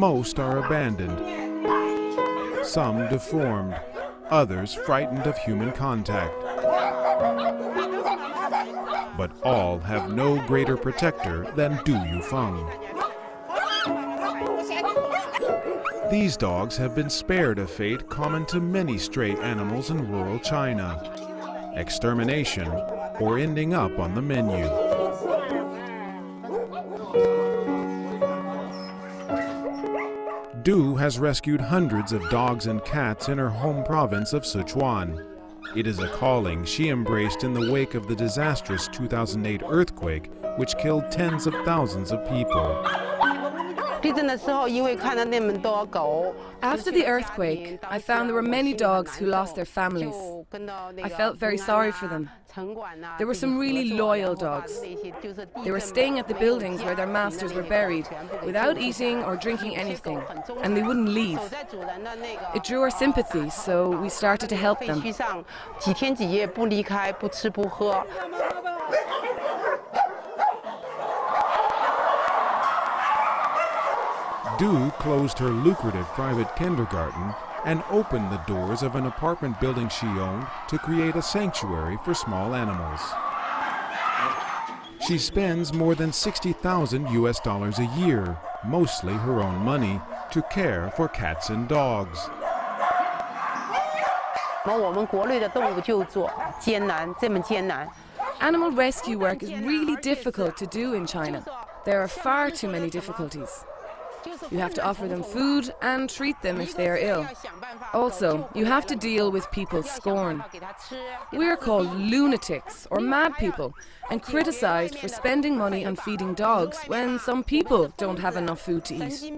Most are abandoned, some deformed, others frightened of human contact. But all have no greater protector than Du Yufeng. These dogs have been spared a fate common to many stray animals in rural China: extermination or ending up on the menu. Du has rescued hundreds of dogs and cats in her home province of Sichuan. It is a calling she embraced in the wake of the disastrous 2008 earthquake, which killed tens of thousands of people. After the earthquake, I found there were many dogs who lost their families. I felt very sorry for them. There were some really loyal dogs. They were staying at the buildings where their masters were buried, without eating or drinking anything, and they wouldn't leave. It drew our sympathy, so we started to help them. Du closed her lucrative private kindergarten and opened the doors of an apartment building she owned to create a sanctuary for small animals. She spends more than $60,000 a year, mostly her own money, to care for cats and dogs. Animal rescue work is really difficult to do in China. There are far too many difficulties. You have to offer them food and treat them if they are ill. Also, you have to deal with people's scorn. We are called lunatics or mad people and criticized for spending money on feeding dogs when some people don't have enough food to eat.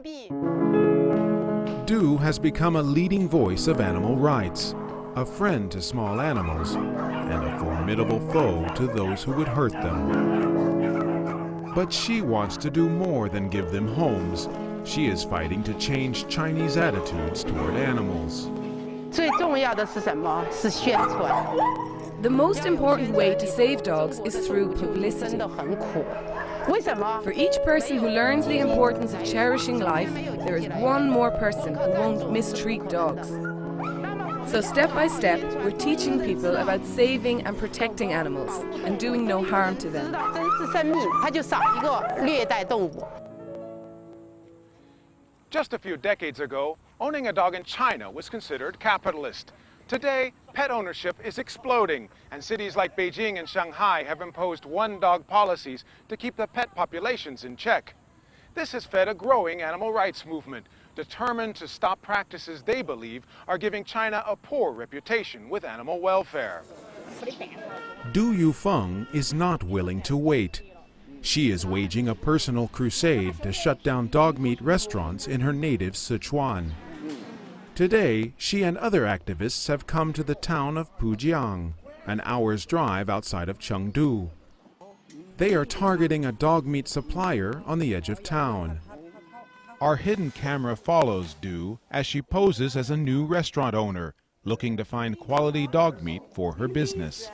Du has become a leading voice of animal rights, a friend to small animals, and a formidable foe to those who would hurt them. But she wants to do more than give them homes. She is fighting to change Chinese attitudes toward animals. The most important way to save dogs is through publicity. For each person who learns the importance of cherishing life, there is one more person who won't mistreat dogs. So step by step, we're teaching people about saving and protecting animals and doing no harm to them. Just a few decades ago, owning a dog in China was considered capitalist. Today, pet ownership is exploding, and cities like Beijing and Shanghai have imposed one-dog policies to keep the pet populations in check. This has fed a growing animal rights movement, determined to stop practices they believe are giving China a poor reputation with animal welfare. Du Yufeng is not willing to wait. She is waging a personal crusade to shut down dog meat restaurants in her native Sichuan. Today, she and other activists have come to the town of Pujiang, an hour's drive outside of Chengdu. They are targeting a dog meat supplier on the edge of town. Our hidden camera follows Du as she poses as a new restaurant owner, looking to find quality dog meat for her business.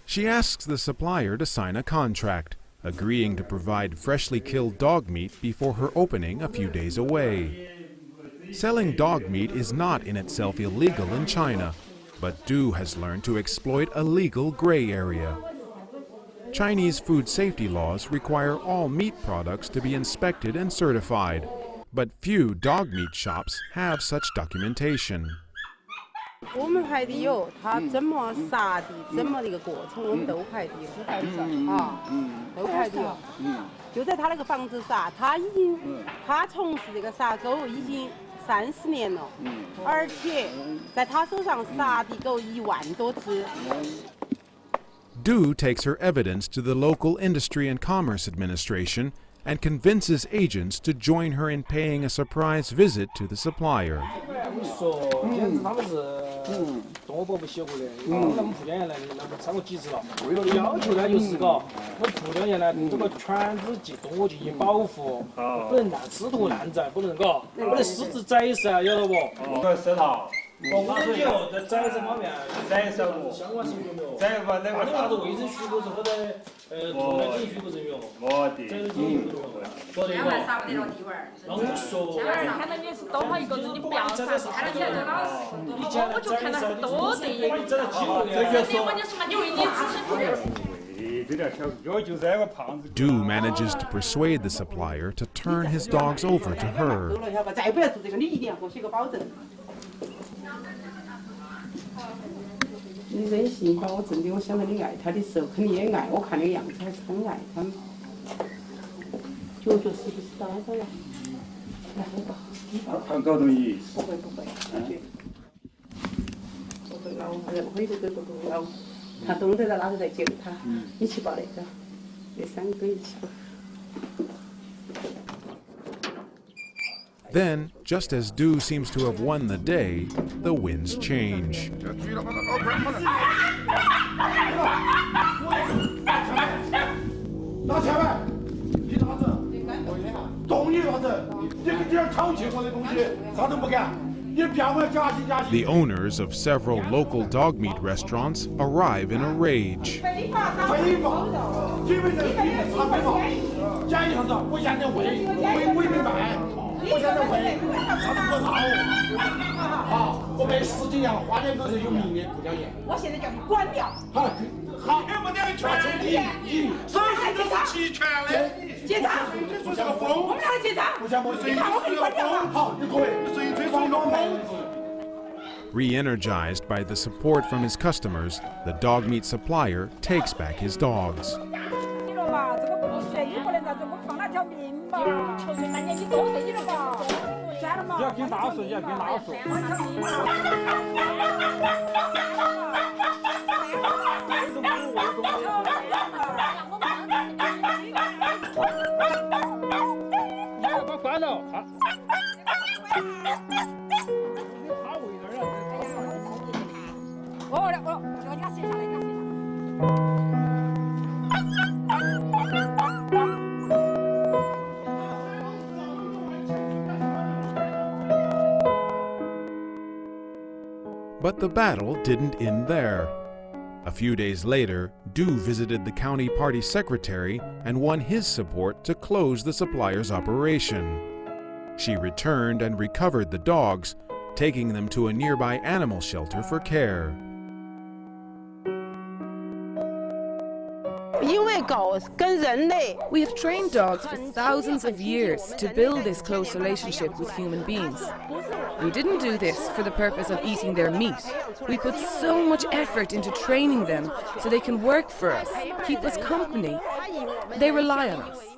She asks the supplier to sign a contract, agreeing to provide freshly killed dog meat before her opening a few days away. Selling dog meat is not in itself illegal in China, but Du has learned to exploit a legal gray area. Chinese food safety laws require all meat products to be inspected and certified, but few dog meat shops have such documentation. 我们排的有，它怎么杀的，怎么的一个过程，我们都排的有，都排的有。就在他那个房子杀，他从事这个杀狗已经30年了，而且在他手上杀的狗1万多只。Du takes her evidence to the local Industry and Commerce Administration and convinces agents to join her in paying a surprise visit to the supplier. Du manages to persuade the supplier to turn his dogs over to her. 再不要做这个，你一定要给我写个保证。你忍心保证的，我想到你爱他的时候，肯定也爱。我看那个样子还是很爱他。脚是不是打着了？来，我吧。他搞东西。不会。不会捞，任何一个都不会捞。他懂得了，哪时再救他？一起抱那个，这3个一起抱。 Then, just as Du seems to have won the day, the winds change. The owners of several local dog meat restaurants arrive in a rage. Re-energized by the support from his customers, the dog meat supplier takes back his dogs. But the battle didn't end there. A few days later, Du visited the county party secretary and won his support to close the supplier's operation. She returned and recovered the dogs, taking them to a nearby animal shelter for care. We have trained dogs for thousands of years to build this close relationship with human beings. We didn't do this for the purpose of eating their meat. We put so much effort into training them so they can work for us, keep us company. They rely on us.